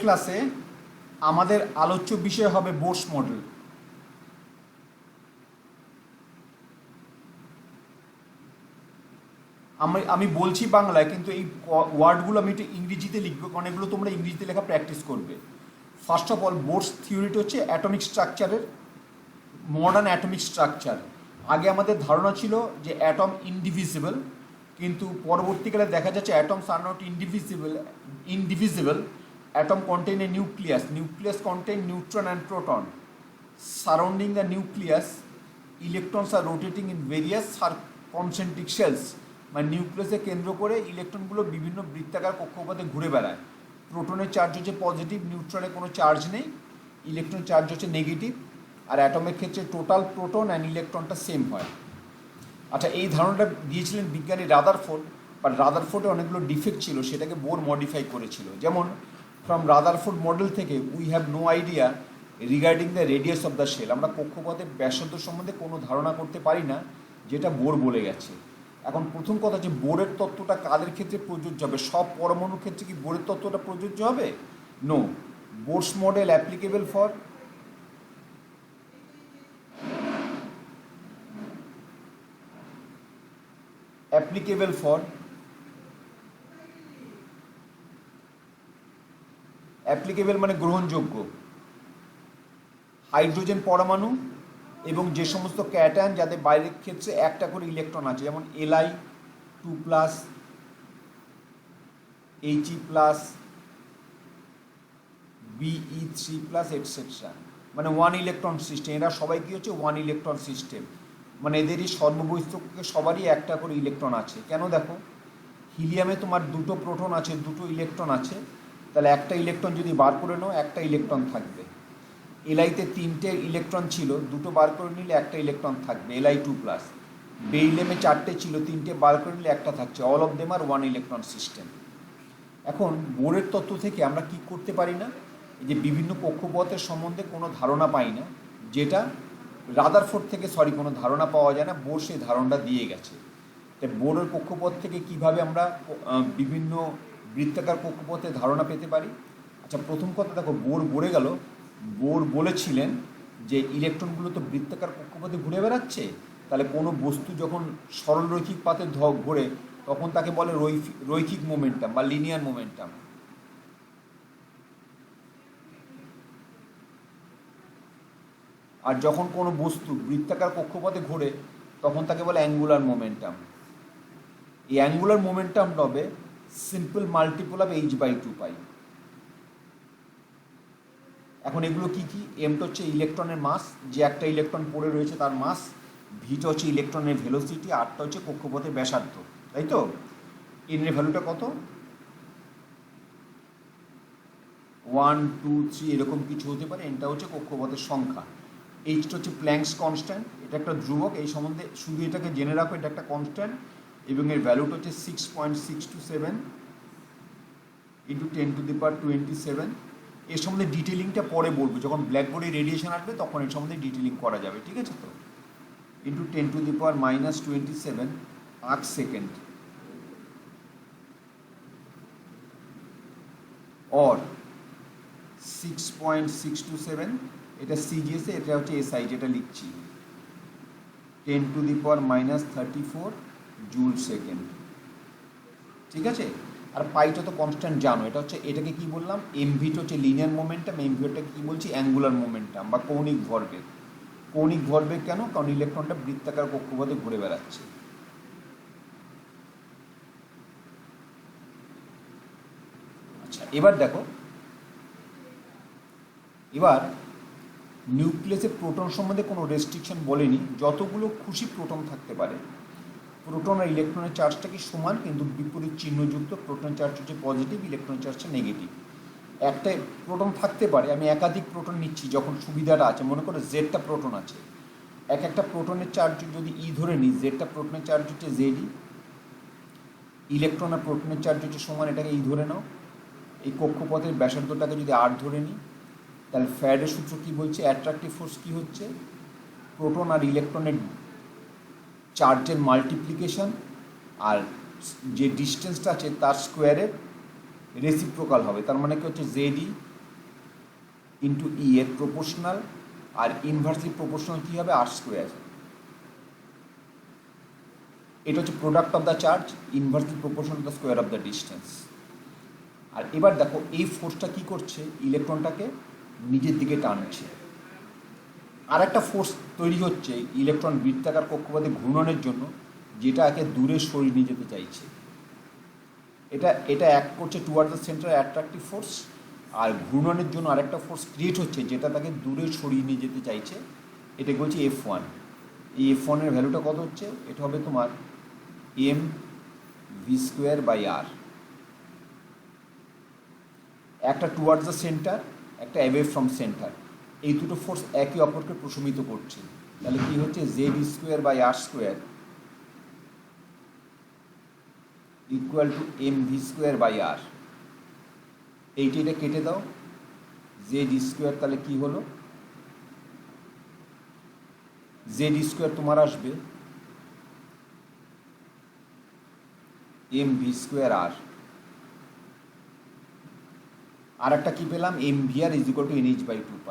ক্লাসে আমাদের আলোচ্য বিষয় হবে বোরস মডেল। আমি বলছি বাংলায়, কিন্তু এই ওয়ার্ডগুলো আমি একটু ইংরেজিতে লিখবো, কারণ এগুলো তোমরা ইংরেজিতে লেখা প্র্যাকটিস করবে। ফার্স্ট অফ অল, বোরস থিওরিটা হচ্ছে অ্যাটমিক স্ট্রাকচারের, মডার্ন অ্যাটমিক স্ট্রাকচার। আগে আমাদের ধারণা ছিল যে অ্যাটম ইনডিভিজিবল, কিন্তু পরবর্তীকালে দেখা যাচ্ছে atoms are not indivisible. Atom contain a nucleus contain neutron and proton. Surrounding the nucleus, electrons are rotating in various concentric shells. মানে নিউক্লিয়াসে কেন্দ্র করে ইলেকট্রনগুলো বিভিন্ন বৃত্তাকার কক্ষপথে ঘুরে বেড়ায়। প্রোটনের চার্জ হচ্ছে পজিটিভ, নিউট্রনের কোনো চার্জ নেই, ইলেকট্রন চার্জ হচ্ছে নেগেটিভ। আর অ্যাটমের ক্ষেত্রে টোটাল প্রোটন অ্যান্ড ইলেকট্রনটা সেম হয়। আচ্ছা, এই ধারণাটা দিয়েছিলেন বিজ্ঞানী রাদারফোর্ড, বাট রাদারফোর্ডে অনেকগুলো ডিফেক্ট ছিল, সেটাকে বোর মডিফাই করেছিল। যেমন ফ্রম রাদারফোর্ড মডেল থেকে we have no idea regarding the radius of the shell. আমরা কক্ষপথের ব্যাসার্ধ সম্বন্ধে কোনো ধারণা করতে পারি না, যেটা বোর বলে গেছে। এখন প্রথম কথা যে বোরের তত্ত্বটা কাদের ক্ষেত্রে প্রযোজ্য হবে? সব পরমাণুর ক্ষেত্রে কি বোরের তত্ত্বটা প্রযোজ্য হবে? No. Bohr's model applicable for applicable মানে গ্রহণযোগ্য হাইড্রোজেন পরমাণু এবং যে সমস্ত ক্যাটায়ন যাদের বাইরের ক্ষেত্রে একটা করে ইলেকট্রন আছে, যেমন Li2+, He+, Be3+, এটসেট্রা। মানে ওয়ান ইলেকট্রন সিস্টেম। এরা সবাই কি হচ্ছে? One electron system. মানে এদেরই সর্ববৈশিষ্ট্যকে সবারই একটা করে ইলেকট্রন আছে। কেন? দেখো, হিলিয়ামে তোমার দুটো প্রোটন আছে, দুটো ইলেকট্রন আছে, তাহলে একটা ইলেকট্রন যদি বার করে নাও একটা ইলেকট্রন থাকবে। এলআইতে তিনটে ইলেকট্রন ছিল, দুটো বার করে নিলে একটা ইলেকট্রন থাকবে, Li2+। বেরিলিয়ামে চারটে ছিল, তিনটে বার করে নিলে একটা থাকছে। All of them are one electron system. এখন বোরের তত্ত্ব থেকে আমরা কি করতে পারি না, এই যে বিভিন্ন কক্ষপথের সম্বন্ধে কোনো ধারণা পাই না, যেটা রাদারফোর্ড থেকে কোনো ধারণা পাওয়া যায় না। বোর সেই ধারণাটা দিয়ে গেছে। তাই বোরের কক্ষপথ থেকে কিভাবে আমরা বিভিন্ন বৃত্তাকার কক্ষপথে ধারণা পেতে পারি? আচ্ছা, প্রথম কথা দেখো, বোর বলেছিলেন যে ইলেকট্রনগুলো তো বৃত্তাকার কক্ষপথে ঘুরে বেড়াচ্ছে, তাহলে কোনো বস্তু যখন সরলরৈখিক পাতে ঘোরে তখন তাকে বলে রৈখিক মোমেন্টাম বা লিনিয়ার মোমেন্টাম। আর যখন কোনো বস্তু বৃত্তাকার কক্ষপথে ঘোরে তখন তাকে বলে অ্যাঙ্গুলার মোমেন্টাম। এই অ্যাঙ্গুলার মোমেন্টামটা হবে সিম্পল মাল্টিপল অফ h/2π। এখন এগুলো কি কি? এমটা হচ্ছে ইলেকট্রনের মাস, যে একটা ইলেকট্রন পড়ে রয়েছে তার মাস। ভিটা হচ্ছে ইলেকট্রনের ভেলোসিটি, আরটা হচ্ছে কক্ষপথের ব্যাসার্ধ, তাই তো? এনের ভ্যালুটা কত? 1, 2, 3 এরকম কিছু হতে পারে। এনটা হচ্ছে কক্ষপথের সংখ্যা। এইচটা হচ্ছে প্ল্যাঙ্কস কনস্ট্যান্ট, এটা একটা ধ্রুবক। এই সম্বন্ধে শুধু এটাকে জেনে রাখো, এটা একটা কনস্ট্যান্ট, এবং এর ভ্যালুটা হচ্ছে 6.627 × 10⁻27। এর সম্বন্ধে ডিটেলিংটা পরে বলবো, যখন ব্ল্যাকবোর্ডে রেডিয়েশন আসবে তখন এর সম্বন্ধে ডিটেলিং করা যাবে, ঠিক আছে তো? × 10⁻27 আর্ক সেকেন্ড, অর 6.627, এটা সিজিএসে, এটা হচ্ছে এসআই যেটা লিখছি, 10⁻34 জুল সেকেন্ড, ঠিক আছে? আর পাইটা তো কনস্ট্যান্ট জানো, এটা হচ্ছে, এটাকে কি বললাম? এমভিটা হচ্ছে লিনিয়ার মোমেন্টাম, এমভিটাকে কি বলছি? অ্যাঙ্গুলার মোমেন্টাম বা কৌণিক ভরবেগ। কৌণিক ভরবেগ কেন? কারণ ইলেকট্রনটা বৃত্তাকার কক্ষপথে ঘুরে বেড়াচ্ছে। আচ্ছা, এবার দেখো, এবার নিউক্লিয়াসে প্রোটন সম্বন্ধে কোনো রেস্ট্রিকশন বলেনি, যতগুলো খুশি প্রোটন থাকতে পারে। প্রোটন আর ইলেকট্রনের চার্জটা কি সমান, কিন্তু বিপরীত চিহ্নযুক্ত। প্রোটনের চার্জ হচ্ছে পজিটিভ, ইলেকট্রনের চার্জটা নেগেটিভ। একটা প্রোটন থাকতে পারে, আমি একাধিক প্রোটন নিচ্ছি যখন সুবিধাটা আছে। মনে করো জেডটা প্রোটন আছে, একটা প্রোটনের চার্জ যদি ই ধরে নিই, জেডটা প্রোটনের চার্জ হচ্ছে জেডই, ইলেকট্রন আর প্রোটনের চার্জ হচ্ছে সমান, এটাকে ই ধরে নাও। এই কক্ষপথের ব্যাসার্ধটাকে যদি আর ধরে নিই, তাহলে ফ্যারাডের সূত্র কী বলছে? অ্যাট্রাকটিভ ফোর্স কী হচ্ছে? প্রোটন আর ইলেকট্রনের চার্জের মাল্টিপ্লিকেশন আর যে ডিস্টেন্সটা আছে তার স্কোয়ারের রেসিপ্রোকাল হবে। তার মানে কি হচ্ছে? জেডই ইন্টু ই এর প্রপোর্শনাল, আর ইনভার্সলি প্রপোর্শনাল কী হবে আর স্কোয়ার। এটা হচ্ছে product of the charge, inversely proportional the square of the distance. আর এবার দেখো এই ফোর্সটা কী করছে, ইলেকট্রনটাকে নিজের দিকে টানছে। আর একটা ফোর্স তৈরি হচ্ছে ইলেকট্রন বৃত্তাকার কক্ষপথে ঘূর্ণনের জন্য, যেটা একে দূরে সরিয়ে নিয়ে যেতে চাইছে। এটা এক করছে toward the centre attractive force, আর ঘূর্ণনের জন্য আরেকটা ফোর্স ক্রিয়েট হচ্ছে যেটা তাকে দূরে সরিয়ে নিয়ে যেতে চাইছে। এটা বলছে F1। এই F1 এর ভ্যালুটা কত হচ্ছে, এটা হবে তোমার mv²/r। একটা টুয়ার্ডস দ্য সেন্টার, একটা অ্যাওয়ে ফ্রম সেন্টার, এই দুটো ফোর্স একে অপরকে প্রশমিত করছে। তাহলে কি হচ্ছে z²/r² ইকুয়াল টু mv²/r। এইটা কেটে দাও, z² তাহলে কি হলো, z² তোমার আসবে mv²r। আর একটা কি পেলাম, mvr is equal two nh/2π।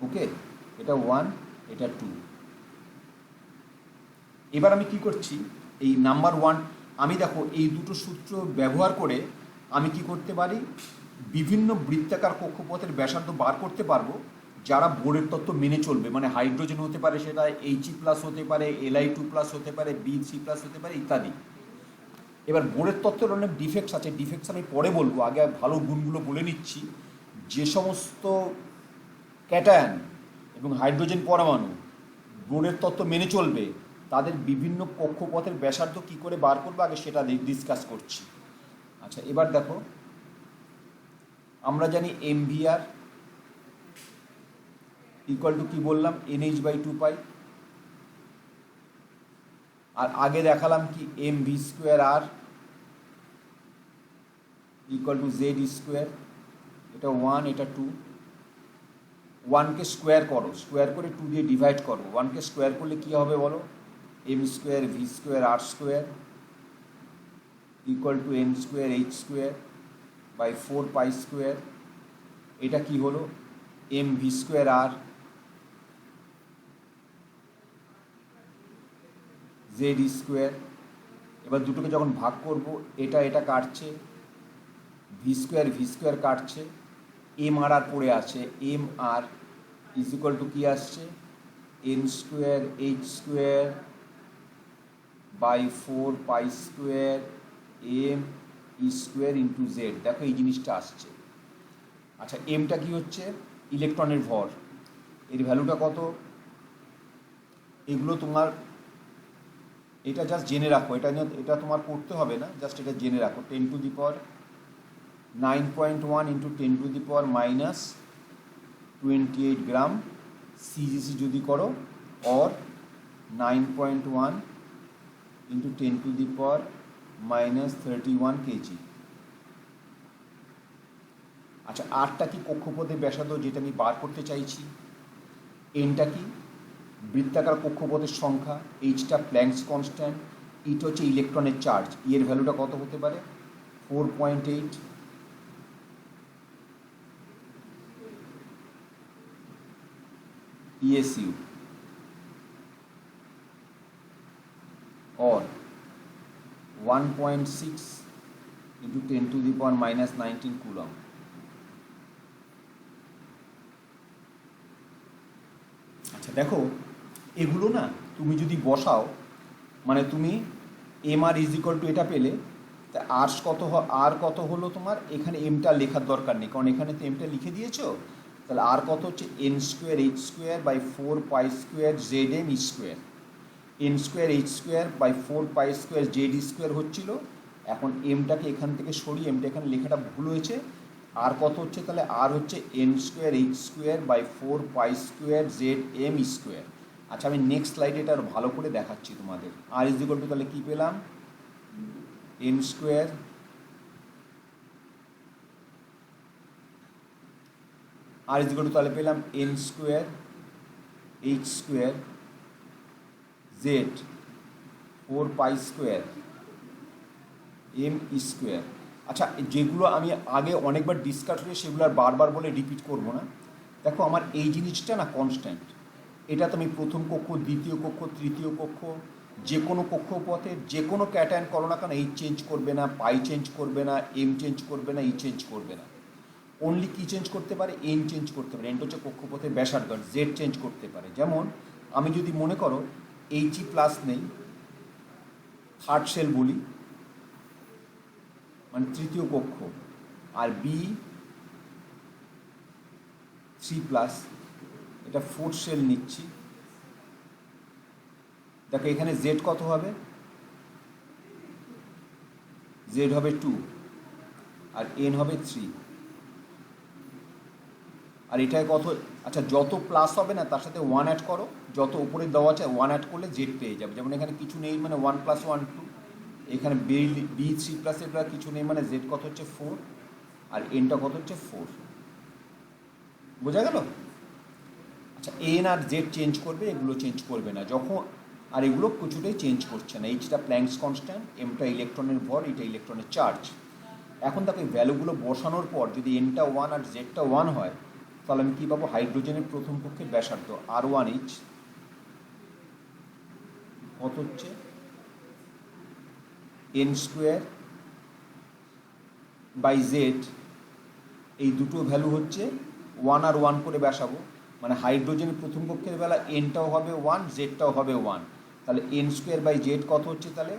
ওকে, এটা 1, এটা 2। এবার আমি কি করছি, এই নাম্বার 1 আমি দেখো এই দুটো সূত্র ব্যবহার করে আমি কি করতে পারি, বিভিন্ন বৃত্তাকার কক্ষপথের ব্যাসার্ধ বার করতে পারবো যারা বোরের তত্ত্ব মেনে চলবে। মানে হাইড্রোজেন হতে পারে, সেটা He+ হতে পারে, Li2+ হতে পারে, Bc+ হতে পারে ইত্যাদি। এবার বোরের তত্ত্বের অনেক ডিফেক্টস আছে, ডিফেক্টস আমি পরে বলবো, আগে ভালো গুণগুলো বলে নিচ্ছি। যে সমস্ত ক্যাটায়ন এবং হাইড্রোজেন পরমাণু বোরের তত্ত্ব মেনে চলবে তাদের বিভিন্ন কক্ষপথের ব্যাসার্ধ কী করে বার করবো আগে সেটা ডিসকাস করছি। আচ্ছা, এবার দেখো আমরা জানি mvr ইকুয়াল টু কী বললাম, nh/2π। আর আগে দেখালাম কি mv²r ইকুয়াল টু z²। এটা 1, এটা 2। 1কে স্কোয়ার করো, স্কোয়ার করে 2 দিয়ে ডিভাইড করো। 1কে স্কোয়ার করলে কী হবে বলো, m²v²r² ইকুয়াল টু n²h²/4π²। এটা কি হলো mv²r z²। এবার দুটোকে যখন ভাগ করব, এটা কাটছে, v² কাটছে, mr পড়ে আছে, mr ইজ ইকুয়াল টু কী আসছে, n²h²/4π² m² ইন্টু z। দেখো এই জিনিসটা আসছে। আচ্ছা, এমটা কি হচ্ছে, ইলেকট্রনের ভর, এর ভ্যালুটা কত, এগুলো তোমার এটা জাস্ট জেনে রাখো, এটা তোমার করতে হবে না, জাস্ট এটা জেনে রাখো। 10⁹ ইন্টু 10⁻⁻28 গ্রাম সিজিসি যদি করো, অর 9.1 ইন্টু 10⁻31 কেজি। আচ্ছা, আরটা কি কক্ষপথের ব্যাসার্ধ যেটা আমি বার করতে চাইছি, এনটা কি বৃত্তাকার কক্ষপথের সংখ্যা, এইচটা প্ল্যাঙ্কস কনস্ট্যান্ট, ইটা হচ্ছে ইলেকট্রনের চার্জ, এর ভ্যালুটা কত হতে পারে 4.8 ESU or 1.6 into 10⁻⁻19 কুলম। আচ্ছা দেখো, এগুলো না তুমি যদি বসাও, মানে তুমি mr ইজ ইকুয়াল টু এটা পেলে, তা আর কত হলো তোমার, এখানে এমটা লেখার দরকার নেই, কারণ এখানে তো এমটা লিখে দিয়েছো। তাহলে আর কত হচ্ছে n²h²/4π² zm²। n²h²/4π² zd² হচ্ছিল। এখন এমটাকে এখান থেকে সরিয়ে, এমটা এখানে লেখাটা ভুল হয়েছে, আর কত হচ্ছে, তাহলে আর হচ্ছে n²h²/4π² zm²। আচ্ছা, আমি নেক্সট স্লাইডে এটা ভালো করে দেখাচ্ছি তোমাদের। আর ইজ ইকুয়াল টু তাহলে কী পেলাম, n² R is equal two তাহলে পেলাম n²h² z 4π² এম স্কোয়ার। আচ্ছা, যেগুলো আমি আগে অনেকবার ডিসকাস হয়ে সেগুলো আর বারবার বলে রিপিট করব না। দেখো আমার এই জিনিসটা না কনস্ট্যান্ট, এটা তুমি প্রথম কক্ষ, দ্বিতীয় কক্ষ, তৃতীয় কক্ষ, যে কোনো কক্ষপথে যে কোনো ক্যাটায়ন করো না কেন, এইচ চেঞ্জ করবে না, পাই চেঞ্জ করবে না, এম চেঞ্জ করবে না, ই চেঞ্জ করবে না। অনলি কি চেঞ্জ করতে পারে? এন চেঞ্জ করতে পারে। এনটা হচ্ছে কক্ষপথের ব্যাসার্ধ। জেড চেঞ্জ করতে পারে। যেমন আমি যদি মনে করো এইচই প্লাস নেই, থার্ড সেল বলি, মানে তৃতীয় কক্ষ, আর বি 3+, এটা ফোর্থ সেল নিচ্ছি। দেখো এখানে জেড কত হবে? জেড হবে 2 আর এন হবে 3। আর এটায় কত? আচ্ছা, যত প্লাস হবে না তার সাথে 1 অ্যাড করো, যত উপরে দেওয়া আছে 1 অ্যাড করলে জেড পেয়ে যাবে। যেমন এখানে কিছু নেই মানে 1 + 1 2, এখানে বি 3+ এর কিছু নেই মানে জেড কত হচ্ছে 4, আর এনটা কত হচ্ছে 4। বোঝা গেল? আচ্ছা, এন আর জেড চেঞ্জ করবে, এগুলো চেঞ্জ করবে না যখন, আর এগুলো কিছুটাই চেঞ্জ করছে না। এইচটা প্ল্যাঙ্কস কনস্ট্যান্ট, এমটা ইলেকট্রনের ভর, এটা ইলেকট্রনের চার্জ। এখন তাকে ভ্যালুগুলো বসানোর পর যদি এনটা 1 আর জেডটা 1 হয়, তাহলে আমি কী পাবো? হাইড্রোজেনের প্রথম কক্ষের ব্যাসার্ধ R1H কত হচ্ছে n²/z। এই দুটো ভ্যালু হচ্ছে 1 আর 1 করে বসাবো, মানে হাইড্রোজেনের প্রথম কক্ষের বেলা এনটাও হবে 1, জেডটাও হবে 1। তাহলে n²/z কত হচ্ছে? তাহলে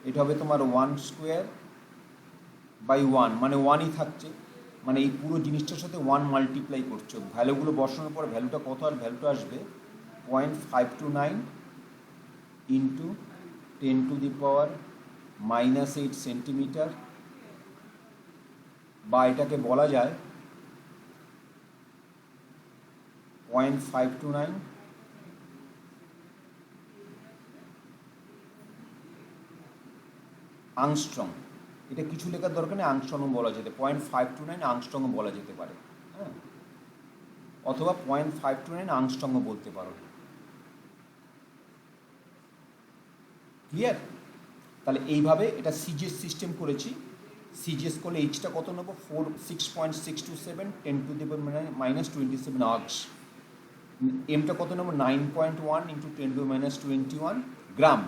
এটা হবে তোমার 1²/1, মানে 1ই থাকছে, মানে এই পুরো জিনিসটার সাথে 1 মাল্টিপ্লাই করছো। ভ্যালুগুলো বসানোর পর ভ্যালুটা কত? আর ভ্যালুটা আসবে 0.529 ইন্টু 10⁻⁻8 সেন্টিমিটার, বা এটাকে বলা যায় 0.529 আংস্ট্রং। এটা কিছু লেখার দরকার নেই, আংস্ট্রং বলা যেতে, 0.529 আংস্ট্রং বলা যেতে পারে, হ্যাঁ, অথবা 0.529 আংস্ট্রং বলতে পারো। ক্লিয়ার? তাহলে এইভাবে এটা সিজিএস সিস্টেম করেছি। সিজিএস করলে এইচটা কত নেবো? 6.627 10⁻⁻27 আর্কস। এমটা কত নেবো? 9.1 × 10⁻21 গ্রাম।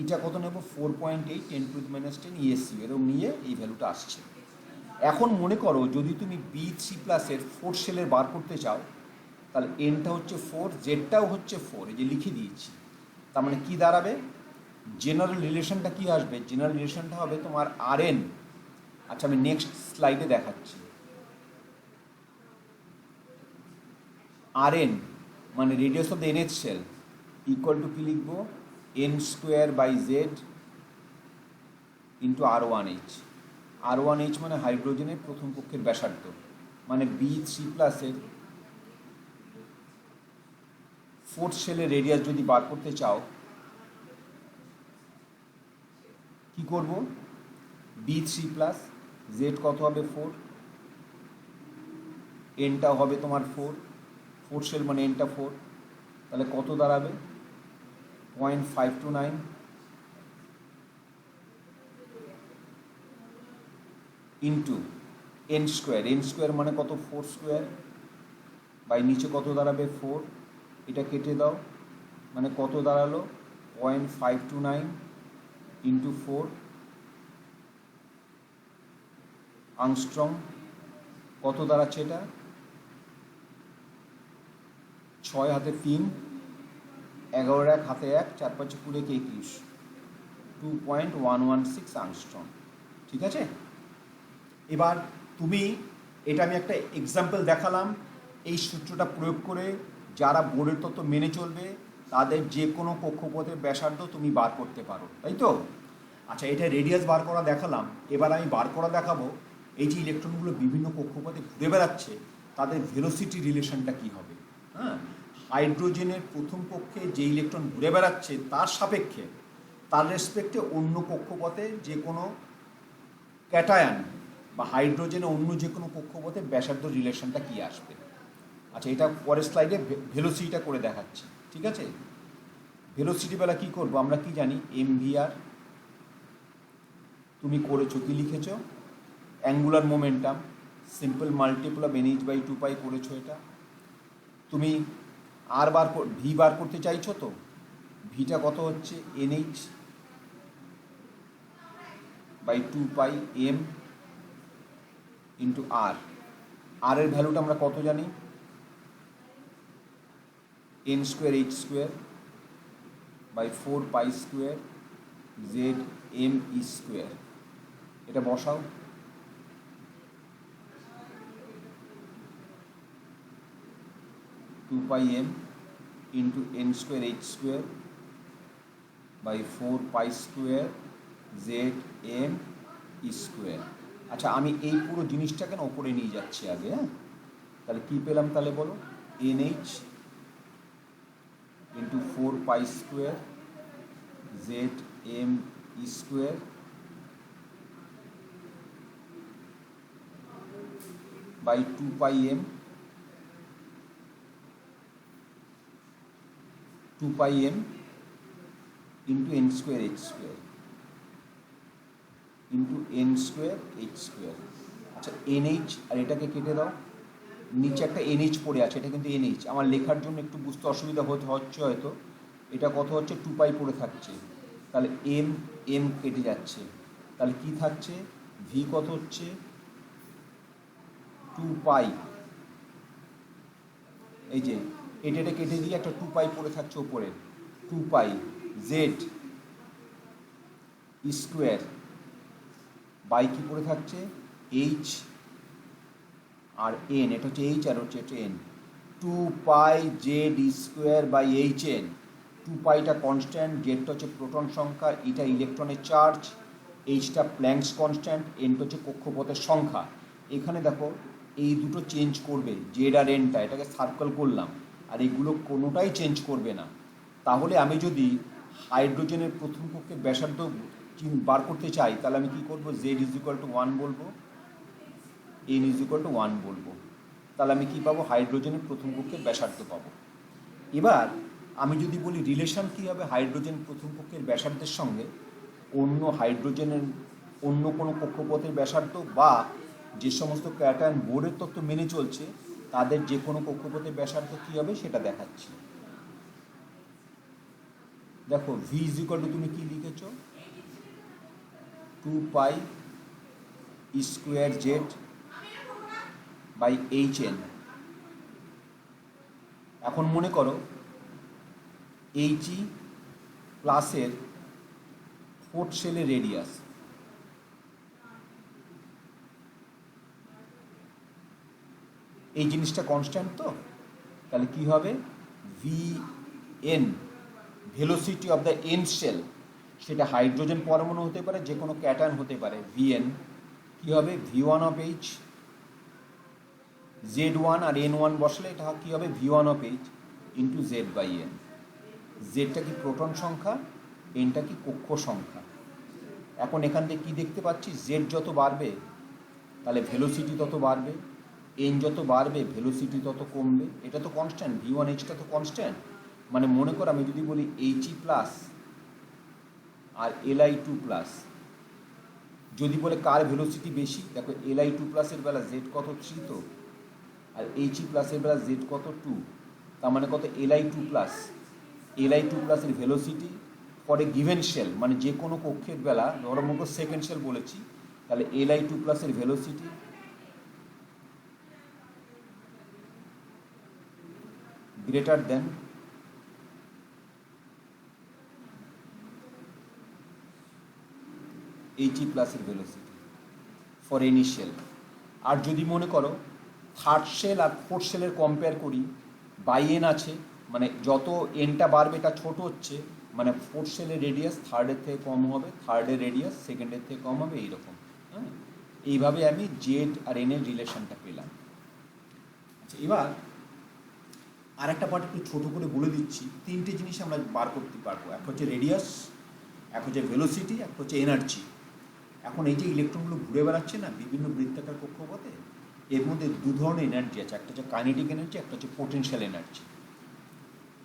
এটা কত নেবো? 4.8 10⁻10 ESU। এরকম নিয়ে এই ভ্যালুটা আসছে। এখন মনে করো যদি তুমি B3+ এর 4 সেলের বার করতে চাও, তাহলে এনটা হচ্ছে 4, জেডটাও হচ্ছে 4, এই যে লিখে দিয়েছি। তার মানে কী দাঁড়াবে? জেনারেল রিলেশনটা কী আসবে? জেনারেল রিলেশনটা হবে তোমার RN। আচ্ছা, আমি নেক্সট স্লাইডে দেখাচ্ছি। RN মানে radius of the nth shell equal to কী লিখবো? n²/z into R1H। R1H মানে হাইড্রোজেনের প্রথম কক্ষের ব্যাসার্ধ, মানে B3+ এর 4th সেলের রেডিয়াস যদি বার করতে চাও কি করব? B3+, z কত হবে? 4, এনটা হবে তোমার 4, 4th সেল মানে এনটা 4, তাহলে কত দাঁড়াবে? 0.529 ইন্টু n² মানে কত? 4² বাই নিচে কত দাঁড়াবে? 4, এটা কেটে দাও, মানে কত দাঁড়ালো? 0.529 ইন্টু 4 আংস্ট্রং। কত দাঁড়াচ্ছে এটা? 6 হাতে 3, 11 1 হাতে 1, 4 5 20 21, 2.116 আংস্ট্রং। ঠিক আছে? এবার তুমি, এটা আমি একটা এক্সাম্পল দেখালাম, এই সূত্রটা প্রয়োগ করে যারা বোর্ডের তত্ত্ব মেনে চলবে তাদের যে কোনো কক্ষপথের ব্যাসার্ধ তুমি বার করতে পারো, তাই তো? আচ্ছা, এটা রেডিয়াস বার করা দেখালাম। এবার আমি বার করা দেখাবো এই যে ইলেকট্রনগুলো বিভিন্ন কক্ষপথে ঘুরে বেড়াচ্ছে তাদের ভেলোসিটি রিলেশনটা কী হবে। হ্যাঁ, হাইড্রোজেনের প্রথম কক্ষে যে ইলেকট্রন ঘুরে বেড়াচ্ছে তার সাপেক্ষে, তার রেসপেক্টে অন্য কক্ষপথে যে কোনো ক্যাটায়ন বা হাইড্রোজেনের অন্য যে কোনো কক্ষপথে ব্যাসার্ধ রিলেশনটা কী আসবে। আচ্ছা, এটা পরের স্লাইডে ভেলোসিটিটা করে দেখাচ্ছি। ঠিক আছে? ভেলোসিটি বেলা কী করবো? আমরা কি জানি? mvr তুমি করেছো কি লিখেছো, angular momentum simple multiple of NH by 2 pi করেছো। এটা তুমি আর ভি বার করতে চাইছো, তো ভিটা কত হচ্ছে NH by 2 pi m into r. R এর ভ্যালুটা আমরা কত জানি, n square h square by 4 pi square Z M E square. এটা বসাও, two pi M into n square h square by 4 pi square Z M E square. আচ্ছা, আমি এই পুরো জিনিসটাকে না ওপরে নিয়ে যাচ্ছি আগে। হ্যাঁ, তাহলে কী পেলাম, তাহলে বলো, NH into 4 pi square Z M E square by 2 pi M 2 pi M into n square h square into n square h square. আচ্ছা, NH আর এটাকে কেটে দাও, নিচে একটা NH পড়ে আছে, এটা কিন্তু NH। আমার লেখার জন্য একটু বুঝতে অসুবিধা হচ্ছে হয়তো। এটা কত হচ্ছে, 2 পাই পড়ে থাকছে, তাহলে এম এম কেটে যাচ্ছে, তাহলে কি থাকছে, ভি কত হচ্ছে 2 পাই, এই যে এটা কেটে দিয়ে একটা 2 পাই পড়ে থাকছে ওপরে, 2 পাই জেড স্কোয়ার বাই কি পড়ে থাকছে এইচ আর এন, এটা হচ্ছে এইচ আর হচ্ছে এটা N, 2 pi Z square by H N. 2 পাইটা কনস্ট্যান্ট, জেডটা হচ্ছে প্রোটন সংখ্যা, এটা ইলেকট্রনের চার্জ, এইচটা প্ল্যাঙ্কস কনস্ট্যান্ট, এনটা হচ্ছে কক্ষপথের সংখ্যা। এখানে দেখো এই দুটো চেঞ্জ করবে, জেড আর এনটা, এটাকে সার্কেল করলাম, আর এগুলো কোনোটাই চেঞ্জ করবে না। তাহলে আমি যদি হাইড্রোজেনের প্রথম কক্ষের ব্যাসার্ধ বার করতে চাই, তাহলে আমি কী করবো, জেড ইজ ইকুয়াল টু 1 বলবো, এন ইজ ইকুয়াল টু 1 বলবো, তাহলে আমি কী পাবো, হাইড্রোজেনের প্রথম কক্ষের ব্যাসার্ধ পাবো। এবার আমি যদি বলি রিলেশন কী হবে হাইড্রোজেন প্রথম কক্ষের ব্যাসার্ধের সঙ্গে অন্য হাইড্রোজেনের অন্য কোনো কক্ষপথের ব্যাসার্ধ, বা যে সমস্ত ক্যাটায়ন বোরের তত্ত্ব মেনে চলছে তাদের যে কোনো কক্ষপথের ব্যাসার্ধ কী হবে সেটা দেখাচ্ছি। দেখো, ভি ইজ ইকুয়াল টু তুমি কী লিখেছো, 2 pi square Z by H N. এখন মনে করো এইচই প্লাসের ফোর্থ শেলের রেডিয়াস, এই জিনিসটা কনস্ট্যান্ট, তো তাহলে কি হবে, V N velocity of the N shell, সেটা হাইড্রোজেন পরমাণু হতে পারে, যে কোনো ক্যাটায়ন হতে পারে, ভি এন কী হবে, V1 of H, Z1 R N1 বসলে এটা কী হবে, V1 of H into Z by N. জেডটা কি প্রোটন সংখ্যা, এনটা কি কক্ষ সংখ্যা। এখন এখান থেকে কী দেখতে পাচ্ছি, জেড যত বাড়বে তাহলে ভেলোসিটি তত বাড়বে, এন যত বাড়বে ভেলোসিটি তত কমবে, এটা তো কনস্ট্যান্ট, V1 এইচটা তো কনস্ট্যান্ট। মানে মনে করো আমি যদি বলি এইচই প্লাস আর Li2 প্লাস, যদি বলে কার ভেলোসিটি বেশি, দেখো Li2 প্লাসের বেলা জেড কত 3, তো আর এইচই প্লাসের বেলা জেড কত 2, তার মানে কত Li2 প্লাস। Li2 প্লাসের velocity for a given shell, মানে যে কোনো কক্ষের বেলা, ধরো মনে করো সেকেন্ড শেল বলেছি, তাহলে Li2 প্লাসের ভেলোসিটি গ্রেটার দেন এইচই প্লাসের ভেলোসিটি ফর এনি শেল। আর যদি মনে করো থার্ড শেল আর ফোর্থ শেলের কম্পেয়ার করি, বাই এন আছে, মানে যত এনটা বাড়বে এটা ছোট হচ্ছে, মানে ফোর্থ শেলের রেডিয়াস থার্ডের থেকে কম হবে, থার্ডের রেডিয়াস সেকেন্ডের থেকে কম হবে, এইরকম। হ্যাঁ, এইভাবে আমি জেড আর এনের রিলেশনটা পেলাম। আচ্ছা, এবার আর একটা পার্ট একটু ছোটো করে বলে দিচ্ছি, তিনটে জিনিস আমরা বার করতে পারবো, এক হচ্ছে রেডিয়াস, এক হচ্ছে ভেলোসিটি, এক হচ্ছে এনার্জি। এখন এই যে ইলেকট্রনগুলো ঘুরে বেড়াচ্ছে না বিভিন্ন বৃত্তাকার কক্ষপথে, এর মধ্যে দু ধরনের এনার্জি আছে, একটা হচ্ছে কাইনেটিক এনার্জি, একটা হচ্ছে পোটেনশিয়াল এনার্জি।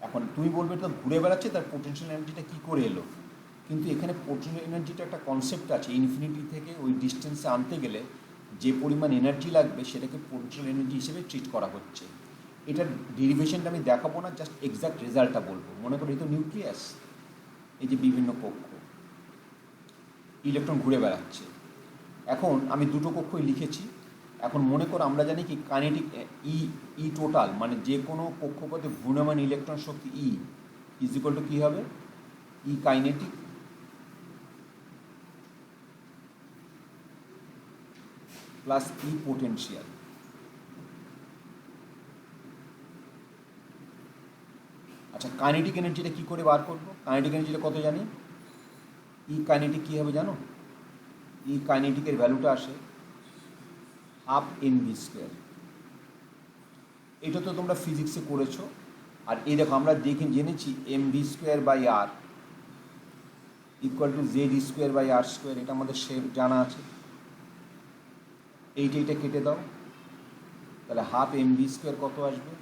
এখন তুমি বলবে তো ঘুরে বেড়াচ্ছে, তার পোটেনশিয়াল এনার্জিটা কী করে এলো, কিন্তু এখানে পোটেনশিয়াল এনার্জিটা একটা কনসেপ্ট আছে, ইনফিনিটি থেকে ওই ডিস্টেন্সে আনতে গেলে যে পরিমাণ এনার্জি লাগবে সেটাকে পোটেনশিয়াল এনার্জি হিসেবে ট্রিট করা হচ্ছে। এটার ডেরিভেশনটা আমি দেখাবো না, জাস্ট এক্সাক্ট রেজাল্টটা বলবো। মনে করি এই তো নিউক্লিয়াস, এই যে বিভিন্ন কক্ষ, ইলেকট্রন ঘুরে বেড়াচ্ছে। এখন আমি দুটো কক্ষই লিখেছি। এখন মনে করো আমরা জানি কি কাইনেটিক ই টোটাল, মানে যে কোনো কক্ষপথে ঘূর্ণায়মান ইলেকট্রন শক্তি ই ইজ ইকুয়াল টু কী হবে, E kinetic plus E potential. আচ্ছা, কাইনেটিক এনার্জিটা কী করে বার করবো? কাইনেটিক এনার্জিটা কত জানি? ই কাইনেটিক কী হবে জানো? ই কাইনেটিকের ভ্যালুটা আসে হাফ এমভি স্কোয়ার। এটা তো তোমরা ফিজিক্সে করেছো। আর এই দেখো আমরা জেনেছি M V square by R equal to Z square by R square, এটা আমাদের জানা আছে। এইটা কেটে দাও, তাহলে হাফ এমভি স্কোয়ার কত আসবে?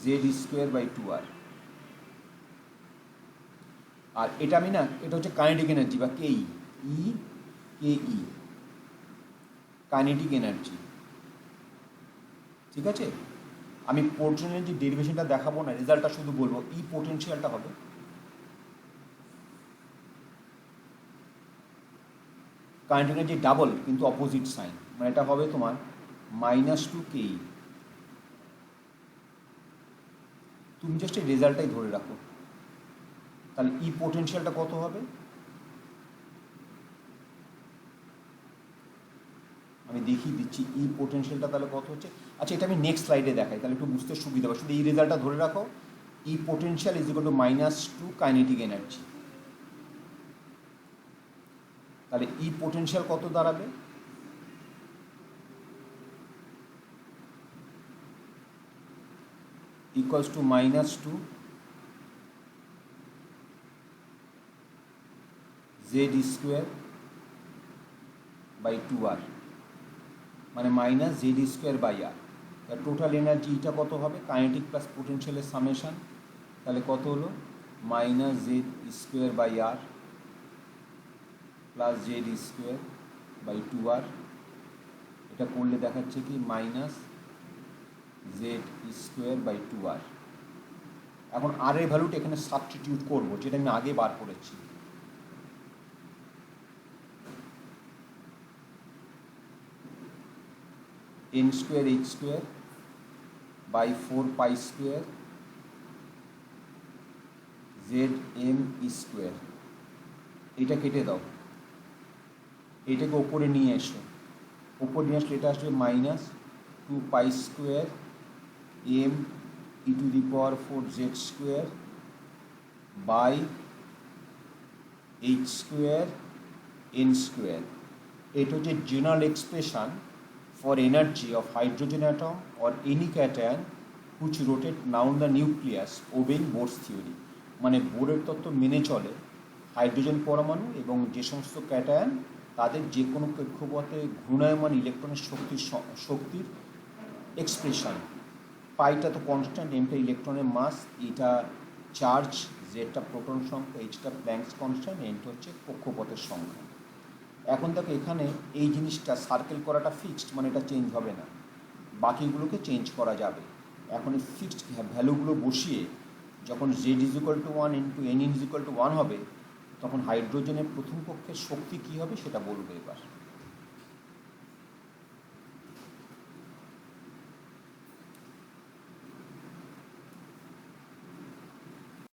Z square by 2r। আর এটা আমি না, এটা হচ্ছে কাইনেটিক এনার্জি বা কে ই কাইনেটিক এনার্জি, ঠিক আছে? আমি পোটেনশিয়াল এনার্জি ডেরিভেশনটা দেখাবো না, রেজাল্টটা শুধু বলবো। ই পোটেনশিয়ালটা হবে কাইনেটিক এনার্জি ডাবল কিন্তু অপোজিট সাইন, মানে এটা হবে তোমার -2 কে ই। তুমি জাস্ট এই রেজাল্টটাই ধরে রাখো। তাহলে ই পোটেনশিয়ালটা কত হবে? আমি দেখিয়ে দিচ্ছি ই পোটেনশিয়ালটা তাহলে কত হচ্ছে। আচ্ছা, এটা আমি নেক্সট স্লাইডে দেখাই, তাহলে একটু বুঝতে সুবিধা হবে। শুধু এই রেজাল্টটা ধরে রাখো, E potential is equal to -2 kinetic energy. তাহলে ই পোটেনশিয়াল কত দাঁড়াবে? Equals to -2 Z square by 2r, মানে minus Z square by r. তার টোটাল এনার্জি এটা কত হবে? কাইনেটিক প্লাস পোটেনশিয়ালের সামেশন, তাহলে কত হলো? Minus Z square by R plus Z square by 2r। এটা করলে দেখাচ্ছে কি minus Z square by 2r। এখন আর এর ভ্যালুটা এখানে সাবস্টিটিউট করবো, যেটা আমি আগে বার করেছি। n square h square by 4 pi square Z M square. এটা কেটে দাও, এটাকে ওপরে নিয়ে এসো। ওপরে নিয়ে আসলে এটা আসবে -2 pi square M E to the power 4 Z square by h square n square. এটা হচ্ছে general expression for energy of hydrogen atom or any cation which rotate round the nucleus obeying Bohr's theory। মানে বোরের তত্ত্ব মেনে চলে hydrogen পরমাণু এবং যে সমস্ত ক্যাটায়ন তাদের যে কোনো কক্ষপথে ঘূর্ণায়মান ইলেকট্রনের শক্তির এক্সপ্রেশন। পাইটা তো কনস্ট্যান্ট, এমটা ইলেকট্রনের মাস, এটা চার্জ, জেডটা প্রোটন সংখ্যা, এইচটা প্ল্যাঙ্কস কনস্ট্যান্ট, এনটা হচ্ছে কক্ষপথের সংখ্যা। এখন দেখো এখানে এই জিনিসটা সার্কেল করাটা ফিক্সড, মানে এটা চেঞ্জ হবে না, বাকিগুলোকে চেঞ্জ করা যাবে। এখন এই ফিক্সড ভ্যালুগুলো বসিয়ে যখন Z is equal two 1 into N is equal two 1 হবে, তখন হাইড্রোজেনের প্রথম কক্ষের শক্তি কী হবে সেটা বলবো এবার।